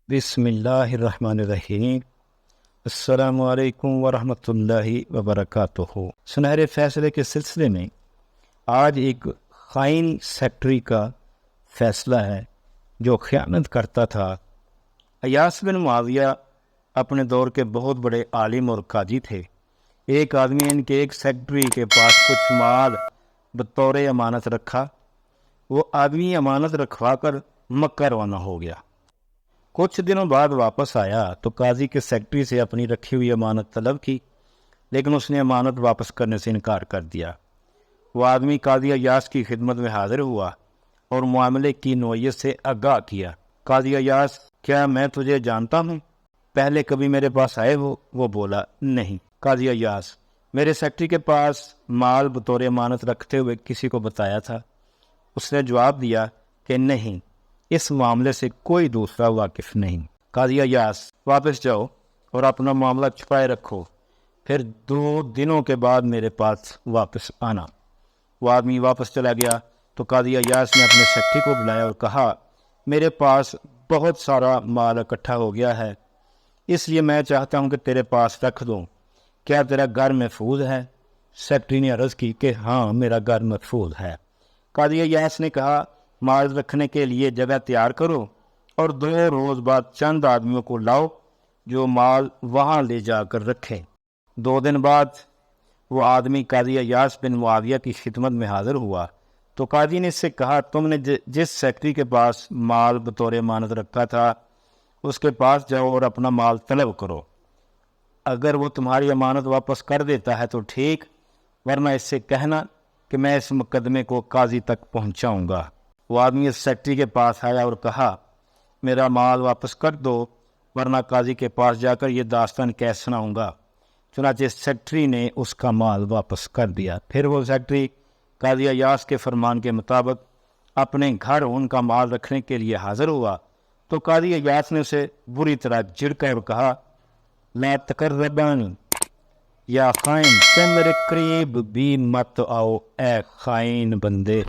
بسم اللہ الرحمن الرحیم۔ السلام علیکم ورحمۃ اللہ وبرکاتہ۔ سنہرے فیصلے کے سلسلے میں آج ایک خائن سیکٹری کا فیصلہ ہے جو خیانت کرتا تھا۔ ایاس بن معاویہ اپنے دور کے بہت بڑے عالم اور قاضی تھے۔ ایک آدمی ان کے ایک سیکٹری کے پاس کچھ مال بطور امانت رکھا۔ وہ آدمی امانت رکھوا کر مکہ روانہ ہو گیا۔ کچھ دنوں بعد واپس آیا تو قاضی کے سیکٹری سے اپنی رکھی ہوئی امانت طلب کی، لیکن اس نے امانت واپس کرنے سے انکار کر دیا۔ وہ آدمی قاضی ایاس کی خدمت میں حاضر ہوا اور معاملے کی نوعیت سے آگاہ کیا۔ قاضی ایاس، کیا میں تجھے جانتا ہوں؟ پہلے کبھی میرے پاس آئے ہو؟ وہ بولا، نہیں۔ قاضی ایاس، میرے سیکٹری کے پاس مال بطور امانت رکھتے ہوئے کسی کو بتایا تھا؟ اس نے جواب دیا کہ نہیں، اس معاملے سے کوئی دوسرا واقف نہیں۔ قاضی ایاس، واپس جاؤ اور اپنا معاملہ چھپائے رکھو، پھر 2 دنوں کے بعد میرے پاس واپس آنا۔ وہ آدمی واپس چلا گیا تو قاضی ایاس نے اپنے سیکٹری کو بلایا اور کہا، میرے پاس بہت سارا مال اکٹھا ہو گیا ہے، اس لیے میں چاہتا ہوں کہ تیرے پاس رکھ دوں۔ کیا تیرا گھر محفوظ ہے؟ سیکٹری نے عرض کی کہ ہاں، میرا گھر محفوظ ہے۔ قاضی ایاس نے کہا، مال رکھنے کے لیے جگہ تیار کرو اور 2 روز بعد چند آدمیوں کو لاؤ جو مال وہاں لے جا کر رکھیں۔ 2 دن بعد وہ آدمی قاضی ایاس بن معاویہ کی خدمت میں حاضر ہوا تو قاضی نے اس سے کہا، تم نے جس سیکٹری کے پاس مال بطور امانت رکھا تھا اس کے پاس جاؤ اور اپنا مال طلب کرو۔ اگر وہ تمہاری امانت واپس کر دیتا ہے تو ٹھیک، ورنہ اس سے کہنا کہ میں اس مقدمے کو قاضی تک پہنچاؤں گا۔ وہ آدمی اس سیکٹری کے پاس آیا اور کہا، میرا مال واپس کر دو، ورنہ قاضی کے پاس جا کر یہ داستان کیسے سناؤں گا۔ چنانچہ سیکٹری نے اس کا مال واپس کر دیا۔ پھر وہ سیکٹری قاضی ایاس کے فرمان کے مطابق اپنے گھر ان کا مال رکھنے کے لیے حاضر ہوا تو قاضی ایاس نے اسے بری طرح جھڑکا اور کہا، میں تقربان یا خائن، تم میرے قریب بھی مت آؤ، اے خائن بندے۔